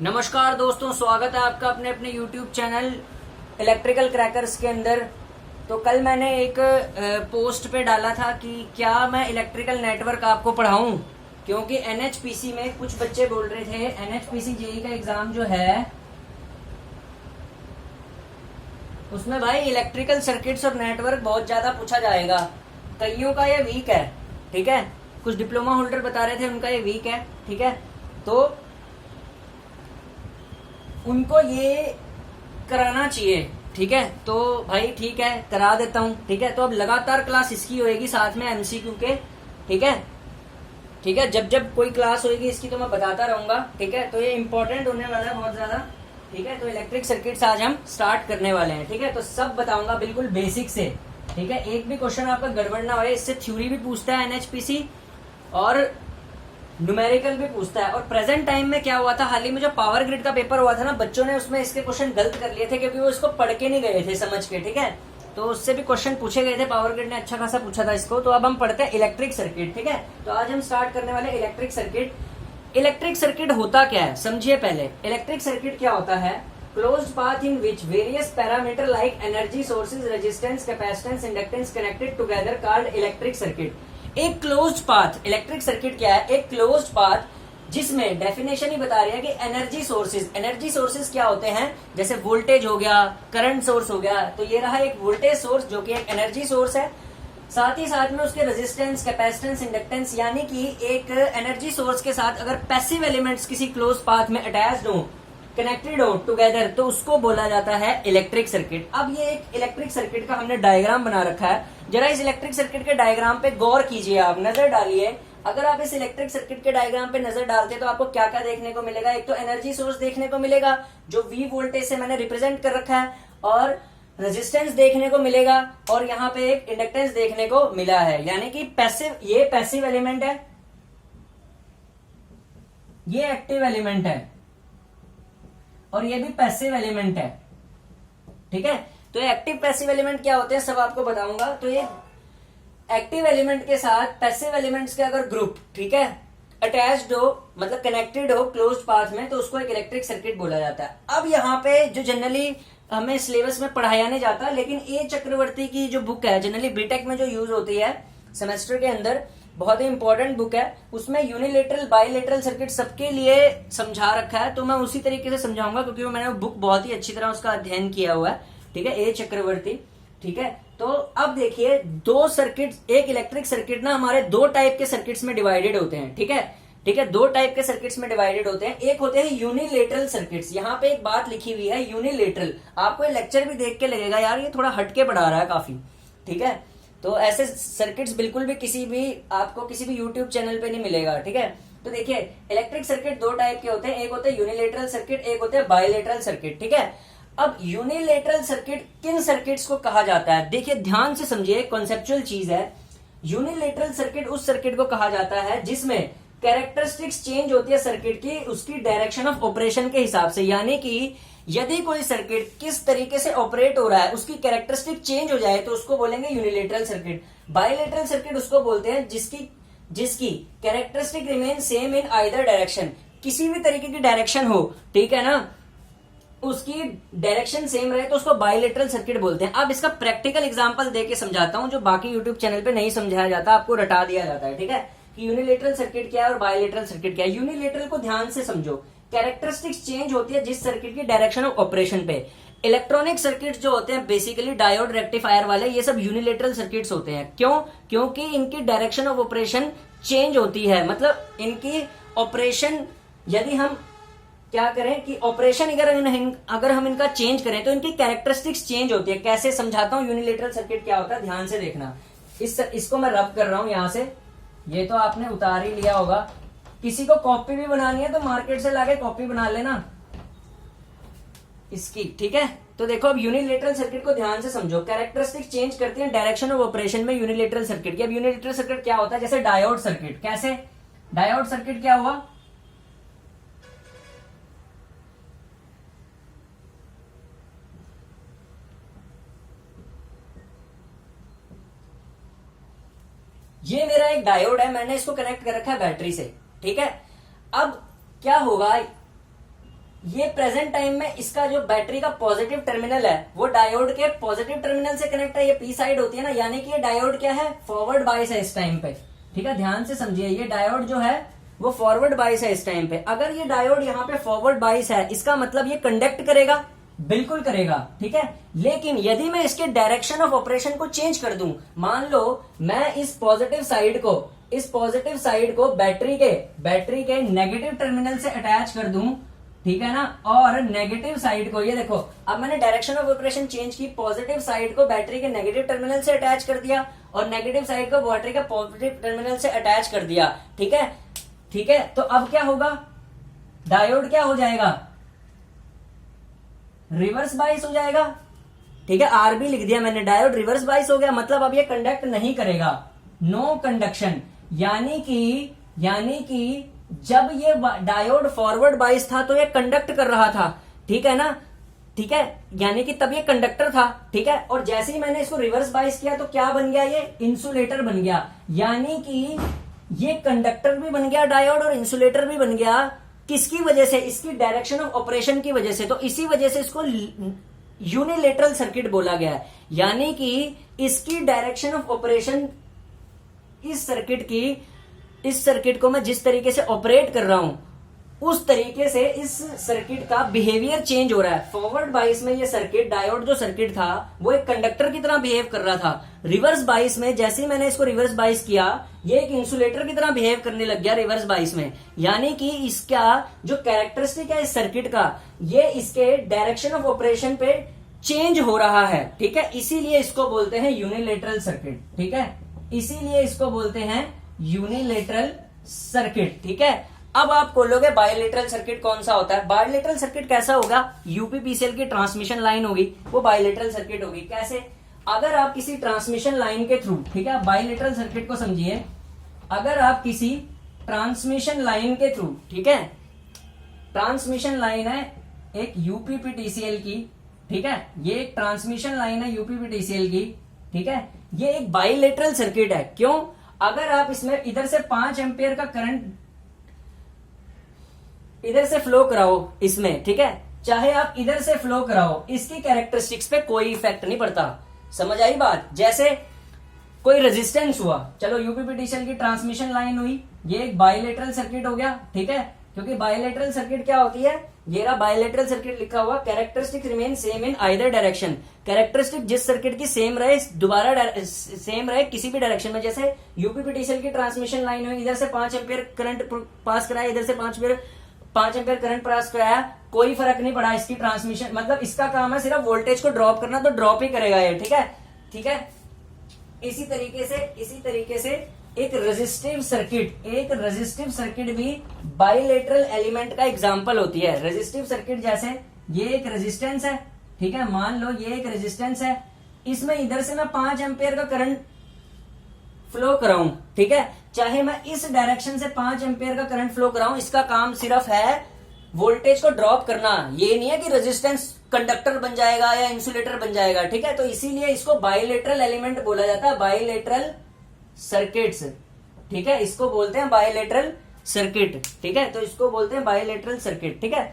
नमस्कार दोस्तों, स्वागत है आपका अपने अपने YouTube चैनल इलेक्ट्रिकल क्रैकर्स के अंदर। तो कल मैंने एक पोस्ट पे डाला था कि क्या मैं इलेक्ट्रिकल नेटवर्क आपको पढ़ाऊं, क्योंकि NHPC में कुछ बच्चे बोल रहे थे NHPC जेई का एग्जाम जो है उसमें भाई इलेक्ट्रिकल सर्किट्स और नेटवर्क बहुत ज्यादा पूछा जाएगा। कईयों का ये वीक है, ठीक है। कुछ डिप्लोमा होल्डर बता रहे थे उनका ये वीक है, ठीक है। तो उनको ये कराना चाहिए, ठीक है। तो भाई ठीक है, करा देता हूँ, ठीक है। तो अब लगातार क्लास इसकी होएगी साथ में MCQ के, ठीक है। ठीक है, जब जब कोई क्लास होएगी इसकी तो मैं बताता रहूंगा, ठीक है। तो ये इंपॉर्टेंट होने वाला है बहुत ज्यादा, ठीक है। तो इलेक्ट्रिक सर्किट्स आज हम स्टार्ट करने वाले हैं, ठीक है। तो सब बताऊंगा बिल्कुल बेसिक से, ठीक है। एक भी क्वेश्चन आपका गड़बड़ ना हो। इससे थ्योरी भी पूछता है NHPC और न्यूमेरिकल भी पूछता है। और प्रेजेंट टाइम में क्या हुआ था, हाल ही में जो पावर ग्रिड का पेपर हुआ था ना, बच्चों ने उसमें इसके क्वेश्चन गलत कर लिए थे क्योंकि वो इसको पढ़ के नहीं गए थे समझ के, ठीक है। तो उससे भी क्वेश्चन पूछे गए थे, पावर ग्रिड ने अच्छा खासा पूछा था इसको। तो अब हम पढ़ते हैं इलेक्ट्रिक सर्किट, ठीक है। तो आज हम स्टार्ट करने वाले इलेक्ट्रिक सर्किट। इलेक्ट्रिक सर्किट होता क्या है समझिए पहले। इलेक्ट्रिक सर्किट क्या होता है, क्लोज्ड पाथ इन विच various parameter like energy sources, resistance, capacitance, inductance connected together called electric circuit. एक क्लोज्ड पाथ, इलेक्ट्रिक सर्किट क्या है, एक क्लोज्ड पाथ जिसमें डेफिनेशन ही बता रही है कि एनर्जी सोर्सेज क्या होते हैं, जैसे वोल्टेज हो गया, करंट सोर्स हो गया। तो ये रहा एक वोल्टेज सोर्स जो कि एक एनर्जी सोर्स है। साथ ही साथ में उसके रेजिस्टेंस, कैपेसिटेंस, इंडक्टेंस, यानी कि एक एनर्जी सोर्स के साथ अगर पैसिव एलिमेंट्स किसी क्लोज पाथ में अटैच्ड हो, कनेक्टेड हो टुगेदर, तो उसको बोला जाता है इलेक्ट्रिक सर्किट। अब ये एक इलेक्ट्रिक सर्किट का हमने डायग्राम बना रखा है। जरा इस इलेक्ट्रिक सर्किट के डायग्राम पे गौर कीजिए, आप नजर डालिए। अगर आप इस इलेक्ट्रिक सर्किट के डायग्राम पे नजर डालते तो आपको क्या क्या देखने को मिलेगा। एक तो एनर्जी सोर्स देखने को मिलेगा जो V वोल्टेज से मैंने रिप्रेजेंट कर रखा है, और रेजिस्टेंस देखने को मिलेगा, और यहाँ पे एक इंडक्टेंस देखने को मिला है। यानी कि पैसिव, ये पैसिव एलिमेंट है, ये एक्टिव एलिमेंट है, और ये भी पैसिव एलिमेंट है, ठीक है। तो ये एक्टिव पैसिव एलिमेंट क्या होते हैं सब आपको बताऊंगा। तो ये एक्टिव एलिमेंट के साथ पैसिव एलिमेंट्स के अगर ग्रुप, ठीक है, अटैच्ड हो, मतलब कनेक्टेड हो क्लोज्ड पाथ में, तो उसको एक इलेक्ट्रिक सर्किट बोला जाता है। अब यहाँ पे जो जनरली हमें सिलेबस में पढ़ाया नहीं जाता, लेकिन ए चक्रवर्ती की जो बुक है जनरली बीटेक में जो यूज होती है सेमेस्टर के अंदर, बहुत ही इंपॉर्टेंट बुक है। उसमें यूनिलेटरल, बाइलेटरल सर्किट सबके लिए समझा रखा है। तो मैं उसी तरीके से समझाऊंगा क्योंकि मैंने बुक बहुत ही अच्छी तरह उसका अध्ययन किया हुआ है, ठीक है, ए चक्रवर्ती, ठीक है। तो अब देखिए, दो सर्किट, एक इलेक्ट्रिक सर्किट ना हमारे दो टाइप के सर्किट्स में डिवाइडेड होते हैं, ठीक है, ठीक है। दो टाइप के सर्किट्स में डिवाइडेड होते हैं। एक होते हैं यूनिलेटरल सर्किट्स। यहाँ पे एक बात लिखी हुई है यूनिलेटरल, आपको ये लेक्चर भी देख के लगेगा यार ये थोड़ा हटके पढ़ा रहा है काफी, ठीक है। तो ऐसे सर्किट्स बिल्कुल भी आपको किसी भी यूट्यूब चैनल पे नहीं मिलेगा, ठीक है। तो देखिए, इलेक्ट्रिक सर्किट दो टाइप के होते हैं, एक होते हैं यूनिलेटरल सर्किट, एक होते हैं बाइलेटरल सर्किट, ठीक है। अब यूनिलेटरल सर्किट किन सर्किट्स को कहा जाता है, देखिए ध्यान से समझिए, कॉन्सेप्चुअल चीज है। यूनिलेटरल सर्किट उस सर्किट को कहा जाता है जिसमें कैरेक्टरिस्टिक्स चेंज होती है सर्किट की उसकी डायरेक्शन ऑफ ऑपरेशन के हिसाब से। यानी कि यदि कोई सर्किट किस तरीके से ऑपरेट हो रहा है उसकी कैरेक्टरिस्टिक चेंज हो जाए तो उसको बोलेंगे यूनिलेटरल सर्किट। बाइलेटरल सर्किट उसको बोलते हैं जिसकी characteristic remain same in either direction, किसी भी तरीके की डायरेक्शन हो, ठीक है ना, उसकी डायरेक्शन सेम रहे तो उसको बाइलेटरल सर्किट बोलते हैं। अब इसका प्रैक्टिकल एग्जांपल देके समझाता हूं जो बाकी यूट्यूब चैनल पे नहीं समझाया जाता, आपको रटा दिया जाता है, ठीक है, कि यूनिलेटरल सर्किट क्या है और बाइलेटरल सर्किट क्या है। यूनिलेटरल को ध्यान से समझो, कैरेक्टरिस्टिक्स चेंज होती है जिस सर्किट की डायरेक्शन ऑफ ऑपरेशन पे। इलेक्ट्रॉनिक सर्किट्स जो होते हैं बेसिकली डायोड, रेक्टिफायर वाले, ये सब यूनिलेटरल सर्किट्स होते हैं। क्यों? क्योंकि इनकी डायरेक्शन ऑफ ऑपरेशन चेंज होती है, मतलब इनकी ऑपरेशन, यदि हम क्या करें कि ऑपरेशन अगर हम इनका चेंज करें तो इनकी कैरेक्टरिस्टिक्स चेंज होती है। कैसे समझाता हूं यूनिलेटरल सर्किट क्या होता है, ध्यान से देखना। इसको मैं रब कर रहा हूं यहां से, ये तो आपने उतार ही लिया होगा। किसी को कॉपी भी बनानी है तो मार्केट से लाके कॉपी बना लेना इसकी, ठीक है। तो देखो, अब यूनिलेटरल सर्किट को ध्यान से समझो। कैरेक्टरिस्टिक चेंज करती है डायरेक्शन ऑफ ऑपरेशन में यूनिलेटरल सर्किट की। अब यूनिलेटरल सर्किट क्या होता है, जैसे डायोड सर्किट। कैसे डायोड सर्किट क्या हुआ, ये मेरा एक डायोड है, मैंने इसको कनेक्ट कर रखा है बैटरी से, ठीक है। अब क्या होगा, ये प्रेजेंट टाइम में इसका जो बैटरी का पॉजिटिव टर्मिनल है वो डायोड के पॉजिटिव टर्मिनल से कनेक्ट है, ये पी साइड होती है ना, यानी कि ये डायोड क्या है, फॉरवर्ड बाइस है इस टाइम पे। ठीक है, ध्यान से समझिए, ये डायोड जो है वो फॉरवर्ड बाइस है इस टाइम पे। अगर ये डायोड यहाँ पे फॉरवर्ड बाइस है, इसका मतलब ये कंडक्ट करेगा, बिल्कुल करेगा। ठीक है, लेकिन यदि मैं इसके डायरेक्शन ऑफ ऑपरेशन को चेंज कर दूं, मान लो मैं इस पॉजिटिव साइड को बैटरी के नेगेटिव टर्मिनल से अटैच कर दूं, ठीक है ना, और नेगेटिव साइड को, ये देखो अब मैंने डायरेक्शन ऑफ ऑपरेशन चेंज की, पॉजिटिव साइड को बैटरी के नेगेटिव टर्मिनल से अटैच कर दिया और नेगेटिव साइड को बैटरी के पॉजिटिव टर्मिनल से अटैच कर दिया। ठीक है, ठीक है, तो अब क्या होगा, डायोड क्या हो जाएगा, रिवर्स बाइस हो जाएगा। ठीक है, आरबी लिख दिया मैंने, डायोड रिवर्स बाइस हो गया, मतलब अब ये कंडक्ट नहीं करेगा, नो कंडक्शन। यानी कि जब ये डायोड फॉरवर्ड बाइस था तो ये कंडक्ट कर रहा था। ठीक है ना, ठीक है, यानी कि तब ये कंडक्टर था। ठीक है, और जैसे ही मैंने इसको रिवर्स बाइस किया तो क्या बन गया, ये इंसुलेटर बन गया, यानी कि ये कंडक्टर भी बन गया डायोड और इंसुलेटर भी बन गया। किसकी वजह से, इसकी डायरेक्शन ऑफ ऑपरेशन की वजह से। तो इसी वजह से इसको यूनिलेटरल सर्किट बोला गया है, यानी कि इसकी डायरेक्शन ऑफ ऑपरेशन, इस सर्किट को मैं जिस तरीके से ऑपरेट कर रहा हूं उस तरीके से इस सर्किट का बिहेवियर चेंज हो रहा है। फॉरवर्ड बाइस में ये सर्किट, डायोड जो सर्किट था वो एक कंडक्टर की तरह बिहेव कर रहा था। रिवर्स बाइस में जैसे ही मैंने इसको रिवर्स बाइस किया, ये एक इंसुलेटर की तरह बिहेव करने लग गया रिवर्स बाइस में, यानी कि इसका जो कैरेक्टरिस्टिक है इस सर्किट का, ये इसके डायरेक्शन ऑफ ऑपरेशन पे चेंज हो रहा है। ठीक है, इसीलिए इसको बोलते हैं यूनिलेटरल सर्किट। ठीक है, इसीलिए इसको बोलते हैं यूनिलेटरल सर्किट। ठीक है, अब आप बोलोगे बायलेटरल सर्किट कौन सा होता है। बायलेटरल सर्किट कैसा होगा, यूपीपीसीएल की ट्रांसमिशन लाइन होगी वो बायलेटरल सर्किट होगी। कैसे, अगर आप किसी ट्रांसमिशन लाइन के थ्रू, ठीक है, बायलेटरल सर्किट को समझिए, अगर आप किसी ट्रांसमिशन लाइन के थ्रू, ठीक है, ट्रांसमिशन लाइन है एक यूपीपीटीसीएल की, ठीक है, ये एक ट्रांसमिशन लाइन है यूपीपीटीसीएल की। ठीक है, ये एक बायलेटरल सर्किट है। क्यों, अगर आप इसमें इधर से 5 एम्पियर का करंट इधर से फ्लो कराओ इसमें, ठीक है, चाहे आप इधर से फ्लो कराओ, इसकी कैरेक्टरिस्टिक्स पे कोई इफेक्ट नहीं पड़ता। समझ आई बात। जैसे कोई रेजिस्टेंस हुआ, चलो यूपीपीटीसीएल की ट्रांसमिशन लाइन हुई, ये एक बायलेटरल सर्किट हो गया। ठीक है, क्योंकि बायलेटरल सर्किट क्या होती है, ये रहा बायलेटरल सर्किट लिखा हुआ, characteristic remain same in either direction. Characteristic जिस सर्किट की सेम रहे, दोबारा सेम रहे किसी भी डायरेक्शन में। जैसे यूपीपीटीसीएल की ट्रांसमिशन लाइन हुई, इधर से 5 एम्पियर करंट पास कराया, इधर से 5 एम्पियर करंट पास कराया, कोई फर्क नहीं पड़ा इसकी ट्रांसमिशन, मतलब इसका काम है सिर्फ वोल्टेज को ड्रॉप करना, तो ड्रॉप ही करेगा ये। ठीक है, ठीक है, इसी तरीके से एक रेजिस्टिव सर्किट भी बाइलेटरल एलिमेंट का एग्जांपल होती है। रेजिस्टिव सर्किट जैसे ये एक रेजिस्टेंस है, ठीक है, मान लो ये एक रेजिस्टेंस है, इसमें इधर से मैं 5 एम्पियर का करंट फ्लो कराऊं, ठीक है, चाहे मैं इस डायरेक्शन से 5 एम्पियर का करंट फ्लो कराऊं, इसका काम सिर्फ है वोल्टेज को ड्रॉप करना। ये नहीं है कि रेजिस्टेंस कंडक्टर बन जाएगा या इंसुलेटर बन जाएगा। ठीक है, तो इसीलिए इसको बाइलेटरल एलिमेंट बोला जाता है, बाइलेटरल सर्किट्स। ठीक है, इसको बोलते हैं बाइलेटरल सर्किट। ठीक है, तो इसको बोलते हैं बाइलेटरल सर्किट। ठीक है,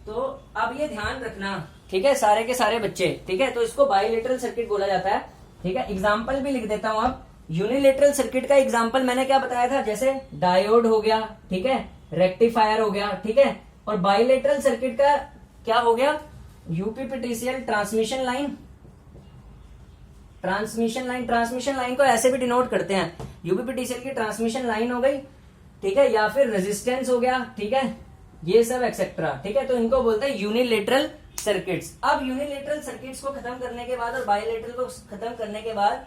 तो अब ये ध्यान रखना, ठीक है, सारे के सारे बच्चे। ठीक है, तो इसको बाइलेटरल सर्किट बोला जाता है। ठीक है, एग्जाम्पल भी लिख देता हूं। अब यूनिलेटरल सर्किट का एग्जाम्पल मैंने क्या बताया था, जैसे डायोड हो गया, ठीक है, रेक्टिफायर हो गया, ठीक है, और बाइलेटरल सर्किट का क्या हो गया, यूपीपीटीसीएल ट्रांसमिशन लाइन को ऐसे भी डिनोट करते हैं, यूपीपीटीसीएल की ट्रांसमिशन लाइन हो गई, ठीक है, या फिर रेजिस्टेंस हो गया, ठीक है, ये सब एक्सेट्रा। ठीक है, तो इनको बोलते हैं यूनिलेटरल सर्किट्स। अब यूनिलेटरल सर्किट्स को खत्म करने के बाद और बाइलेटरल को खत्म करने के बाद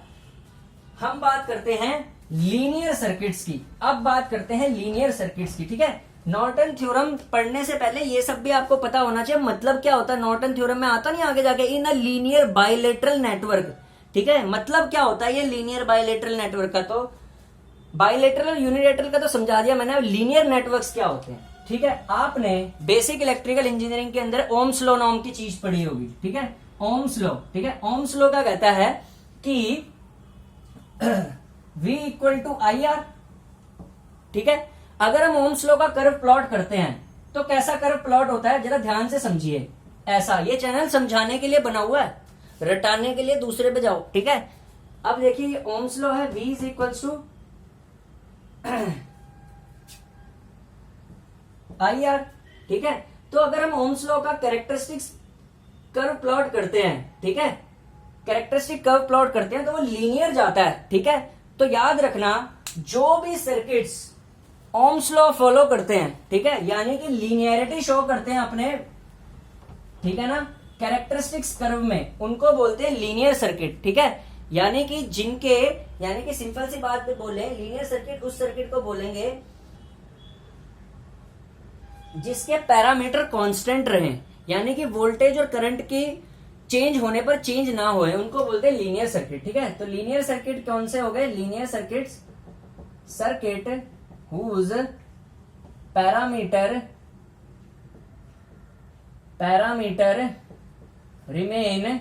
हम बात करते हैं लीनियर सर्किट्स की। अब बात करते हैं लीनियर सर्किट्स की। ठीक है, नॉर्टन थ्योरम पढ़ने से पहले ये सब भी आपको पता होना चाहिए, मतलब क्या होता है नॉर्टन थ्योरम में आता नहीं आगे जाके, इन अ लीनियर बाइलेटरल नेटवर्क। ठीक है, मतलब क्या होता है ये लीनियर बाइलेटरल नेटवर्क का, तो बाइलेटरल और यूनिलेटरल का तो समझा दिया मैंने। लीनियर नेटवर्क्स क्या होते हैं, ठीक है, आपने बेसिक इलेक्ट्रिकल इंजीनियरिंग के अंदर ओम्स लॉ नाम की चीज पढ़ी होगी। ठीक है, ओम्स लॉ। ठीक है, ओम्स लॉ का कहता है कि V equal to I R. ठीक है, अगर हम ओम्स लॉ का कर्व प्लॉट करते हैं, तो कैसा कर्व प्लॉट होता है, जरा ध्यान से समझिए। ऐसा, ये चैनल समझाने के लिए बना हुआ है, रटाने के लिए दूसरे पे जाओ, ठीक है। अब देखिए ओम्स लॉ है, V is equals to IR, ठीक है। तो अगर हम ओम्स लॉ का कैरेक्टरिस्टिक्स कर्व प्लॉट करते हैं, ठीक है, कैरेक्टरिस्टिक कर्व प्लॉट करते हैं तो वो लीनियर जाता है, ठीक है। तो याद रखना जो भी सर्किट्स ओम्स लॉ फॉलो करते हैं, ठीक है, यानी कि लीनियरिटी शो करते हैं अपने, ठीक है ना, कैरेक्टरिस्टिक्स कर्व में, उनको बोलते हैं लीनियर सर्किट, ठीक है। यानी कि जिनके, यानी कि सिंपल सी बात पे बोले, लीनियर सर्किट उस सर्किट को बोलेंगे जिसके पैरामीटर कांस्टेंट रहे, यानी कि वोल्टेज और करंट की चेंज होने पर चेंज ना होए, उनको बोलते हैं लीनियर सर्किट, ठीक है। तो लीनियर सर्किट कौन से हो गए, linear circuits, circuit whose parameter remain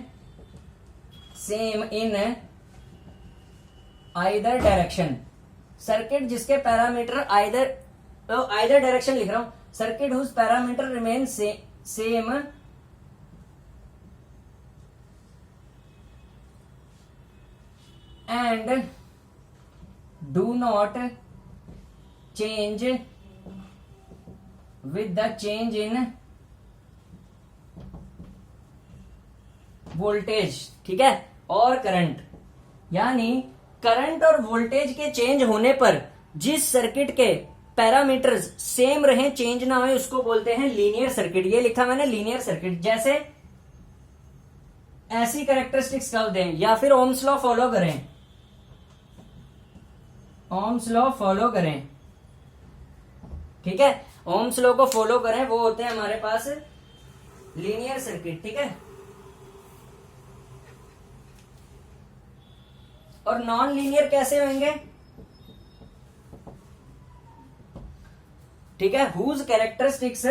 same in either direction, circuit जिसके पैरामीटर आइदर डायरेक्शन लिख रहा हूं, circuit whose parameter remain same and do not change with the change in voltage, ठीक है, और करंट। यानी करंट और वोल्टेज के चेंज होने पर जिस सर्किट के पैरामीटर्स सेम रहे, चेंज ना हुए, उसको बोलते हैं लीनियर सर्किट। ये लिखा मैंने लीनियर सर्किट। जैसे ऐसी कैरेक्टरिस्टिक्स कर्व दें या फिर ओम्स लॉ फॉलो करें, ओम्स लॉ फॉलो करें, ठीक है, ओम्स लॉ को फॉलो करें, वो होते हैं हमारे पास लीनियर सर्किट, ठीक है। और नॉन लीनियर कैसे होंगे, ठीक है, whose characteristics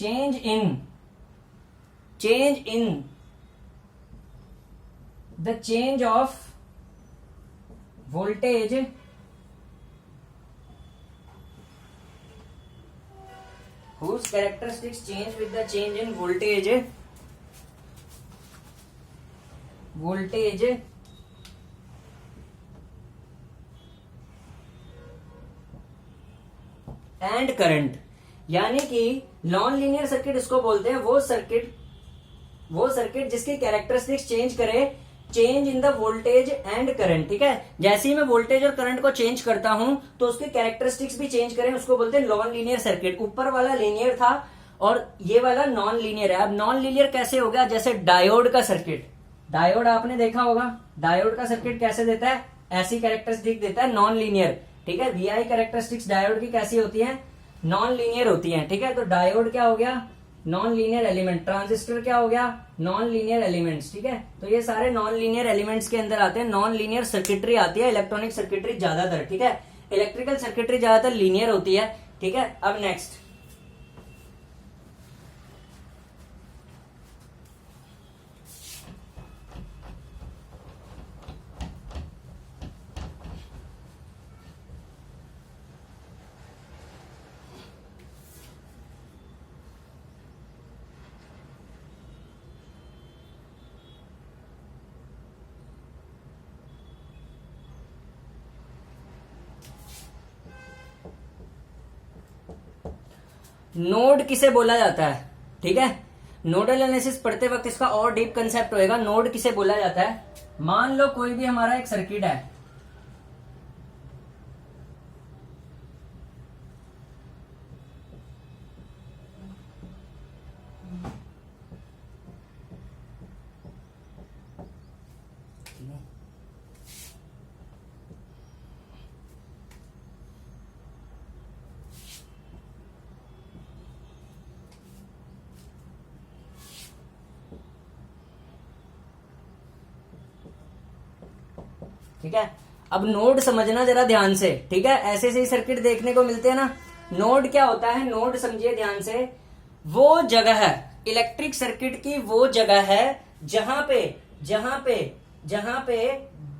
change in the change of voltage whose characteristics change with the change in voltage and current। यानी कि नॉन लीनियर सर्किट इसको बोलते हैं, वो सर्किट जिसकी कैरेक्टरिस्टिक्स चेंज करे, change in the voltage and current, ठीक है। जैसे ही मैं वोल्टेज और करंट को चेंज करता हूं तो उसके कैरेक्टरिस्टिक्स भी चेंज करें, उसको बोलते हैं नॉन लीनियर सर्किट। ऊपर वाला लीनियर था और ये वाला नॉन लीनियर है। अब नॉन लीनियर कैसे हो गया, जैसे डायोड का सर्किट, डायोड आपने देखा होगा, डायोड का सर्किट कैसे देता है, ऐसी कैरेक्टरिस्टिक देता है, नॉन लीनियर, ठीक है। VI कैरेक्टरिस्टिक्स डायोड की कैसी होती है, नॉन लीनियर होती है, ठीक है। तो डायोड क्या हो गया, नॉन लीनियर एलिमेंट। ट्रांजिस्टर क्या हो गया, नॉन लीनियर एलिमेंट्स, ठीक है। तो ये सारे नॉन लीनियर एलिमेंट्स के अंदर आते हैं। नॉन लीनियर सर्किटरी आती है, इलेक्ट्रॉनिक सर्किटरी ज्यादातर, ठीक है। इलेक्ट्रिकल सर्किटरी ज्यादातर लीनियर होती है, ठीक है। अब नेक्स्ट, नोड किसे बोला जाता है, ठीक है। नोडल एनालिसिस पढ़ते वक्त इसका और डीप कंसेप्ट होएगा। नोड किसे बोला जाता है, मान लो कोई भी हमारा एक सर्किट है, ठीक है। अब नोड समझना जरा ध्यान से, ठीक है। ऐसे ही सर्किट देखने को मिलते हैं ना। नोड क्या होता है, नोड समझिए ध्यान से, वो जगह है, इलेक्ट्रिक सर्किट की वो जगह है जहां पे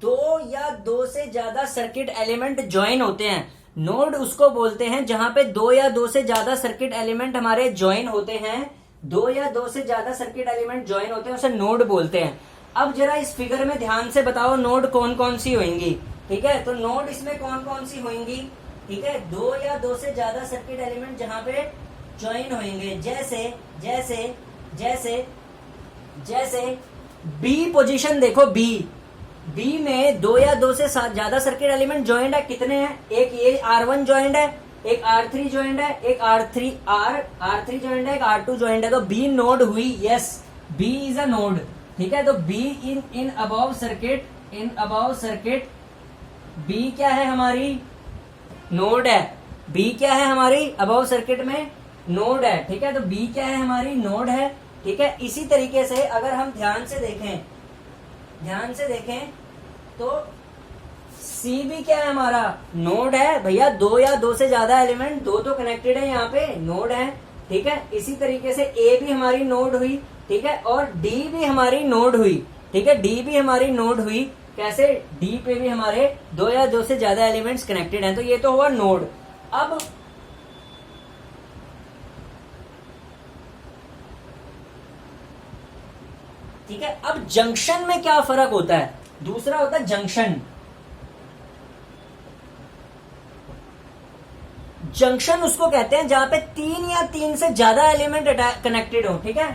दो या दो से ज्यादा सर्किट एलिमेंट ज्वाइन होते हैं, नोड उसको बोलते हैं जहां पे दो या दो से ज्यादा सर्किट एलिमेंट हमारे ज्वाइन होते हैं, दो या दो से ज्यादा सर्किट एलिमेंट ज्वाइन होते हैं, उसे नोड बोलते हैं। अब जरा इस फिगर में ध्यान से बताओ नोड कौन कौन सी होंगी। ठीक है, तो नोड इसमें कौन कौन सी होंगी। ठीक है, दो या दो से ज्यादा सर्किट एलिमेंट जहां पे ज्वाइन होंगे, जैसे जैसे जैसे जैसे बी पोजीशन देखो, बी में दो या दो से ज्यादा सर्किट एलिमेंट ज्वाइंट है, कितने हैं, एक ये R1 ज्वाइंट है, एक R3 ज्वाइंट है, एक R3 ज्वाइंट है, एक R2 ज्वाइंट है, तो बी नोड हुई। Yes, B is a node. ठीक है, तो B in above circuit B क्या है हमारी, नोड है। बी क्या है हमारी अबव सर्किट में, नोड है। ठीक है, तो बी क्या है हमारी, नोड है। ठीक है, इसी तरीके से अगर हम ध्यान से देखें तो सी भी क्या है हमारा, नोड है भैया। दो या दो से ज्यादा एलिमेंट, दो तो कनेक्टेड है यहाँ पे, नोड है। ठीक है, इसी तरीके से ए भी हमारी नोड हुई। ठीक है, और डी भी हमारी नोड हुई। ठीक है, डी भी हमारी नोड हुई। कैसे, डी पे भी हमारे दो या दो से ज्यादा एलिमेंट्स कनेक्टेड हैं, तो ये तो हुआ नोड। अब ठीक है, अब जंक्शन में क्या फर्क होता है, दूसरा होता है जंक्शन। जंक्शन उसको कहते हैं जहां पे तीन या तीन से ज्यादा एलिमेंट कनेक्टेड हो। ठीक है,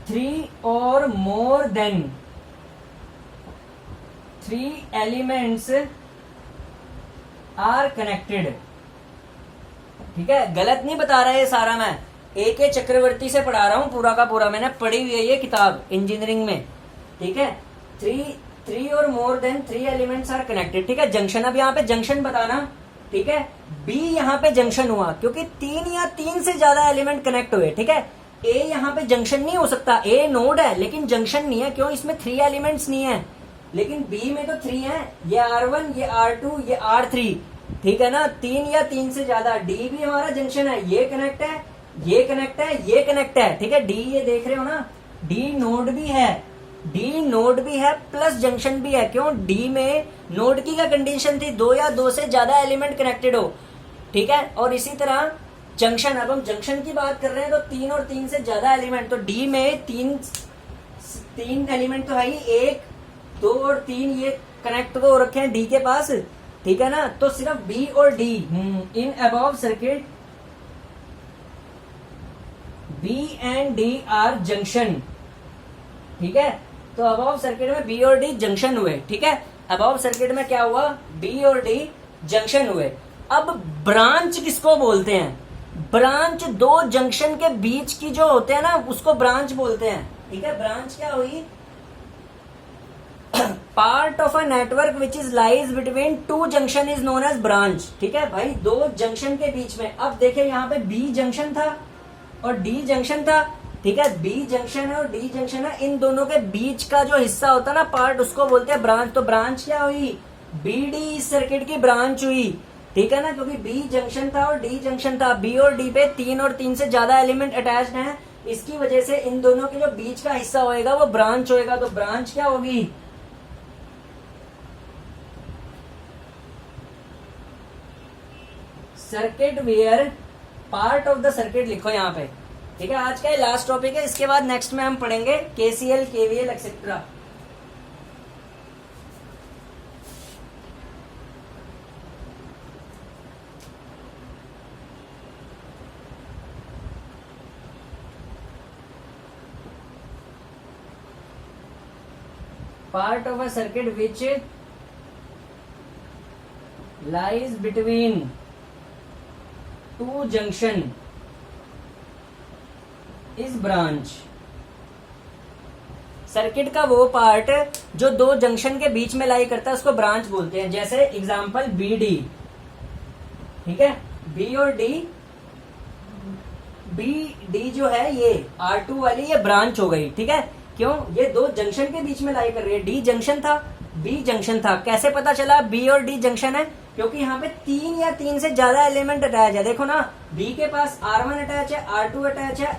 3 और more than 3 elements are connected. ठीक है, गलत नहीं बता रहा है ये सारा, मैं AK चक्रवर्ती से पढ़ा रहा हूं, पूरा का पूरा मैंने पढ़ी हुई है ये किताब इंजीनियरिंग में। ठीक है, 3 और more than 3 elements are connected. ठीक है, जंक्शन, अब यहाँ पे जंक्शन बताना। ठीक है, बी यहाँ पे जंक्शन हुआ क्योंकि तीन या तीन से ज्यादा एलिमेंट कनेक्ट हुए। ठीक है, ए यहाँ पे जंक्शन नहीं हो सकता, ए नोड है लेकिन जंक्शन नहीं है, क्यों, इसमें 3 एलिमेंट्स नहीं है। लेकिन बी में तो 3 है, ये R1, ये R2, ये R3। ठीक है ना, तीन या तीन से ज्यादा। डी भी हमारा जंक्शन है, ये कनेक्ट है, ये कनेक्ट है, ये कनेक्ट है। ठीक है, डी ये देख रहे हो ना, डी नोड भी है, डी नोड भी है प्लस जंक्शन भी है। क्यों, डी में नोड की क्या कंडीशन थी, दो या दो से ज्यादा एलिमेंट कनेक्टेड हो। ठीक है, और इसी तरह जंक्शन, अब हम जंक्शन की बात कर रहे हैं तो 3 और 3 से ज्यादा एलिमेंट, तो डी में तीन एलिमेंट तो है ही, 1, 2 और 3 ये कनेक्ट तो रखे हैं डी के पास। ठीक है ना, तो सिर्फ बी और D in above circuit B and D are junction. ठीक है, तो अबव सर्किट में बी और डी जंक्शन हुए। ठीक है, अबव सर्किट में क्या हुआ, बी और डी जंक्शन हुए। अब ब्रांच किसको बोलते हैं, ब्रांच दो जंक्शन के बीच की जो होते हैं ना उसको ब्रांच बोलते हैं। ठीक है, ब्रांच क्या हुई, part of a network which is lies between 2 junction is known as branch. ठीक है भाई, दो जंक्शन के बीच में, अब देखिए यहाँ पे बी जंक्शन था और डी जंक्शन था। ठीक है, बी जंक्शन है और डी जंक्शन है, इन दोनों के बीच का जो हिस्सा होता है ना पार्ट, उसको बोलते हैं ब्रांच। तो ब्रांच क्या हुई, बी डी इस सर्किट की ब्रांच हुई। ठीक है ना, क्योंकि बी जंक्शन था और डी जंक्शन था, बी और डी पे 3 और 3 से ज्यादा एलिमेंट अटैच्ड हैं, इसकी वजह से इन दोनों के जो बीच का हिस्सा होएगा वो ब्रांच होएगा। तो ब्रांच क्या होगी, circuit where part of the circuit लिखो यहाँ पे। ठीक है, आज का ये लास्ट टॉपिक है, इसके बाद नेक्स्ट में हम पढ़ेंगे KCL, KVL etcetera. Part of a circuit which lies between 2 junction is branch। Circuit का वो पार्ट जो दो जंक्शन के बीच में लाई करता है उसको ब्रांच बोलते हैं। जैसे एग्जांपल बी डी। ठीक है, बी और डी, बी डी जो है ये R2 वाली ये ब्रांच हो गई। ठीक है, क्यों, ये दो जंक्शन के बीच में लाई कर रही है, डी जंक्शन था, बी जंक्शन था। कैसे पता चला बी और डी जंक्शन है, क्योंकि यहाँ पे 3 या 3 से ज्यादा एलिमेंट अटैच है। देखो ना, बी के पास R1 अटैच है, R2 अटैच है,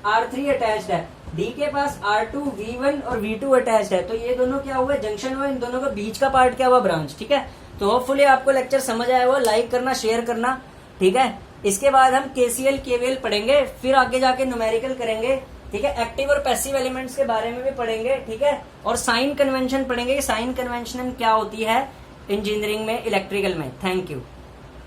R3 अटैच्ड है, डी के पास R2 V1 और V2 अटैच्ड है, तो ये दोनों क्या हुआ, जंक्शन हुआ, इन दोनों का बीच का पार्ट क्या हुआ, ब्रांच। ठीक है, तो होपफुली आपको लेक्चर समझ आया हुआ, लाइक करना, शेयर करना। ठीक है, इसके बाद हम KCL KVL पढ़ेंगे, फिर आगे जाके न्यूमेरिकल करेंगे। ठीक है, एक्टिव और पैसिव एलिमेंट्स के बारे में भी पढ़ेंगे। ठीक है, और साइन कन्वेंशन पढ़ेंगे कि साइन कन्वेंशन क्या होती है इंजीनियरिंग में, इलेक्ट्रिकल में। Thank you.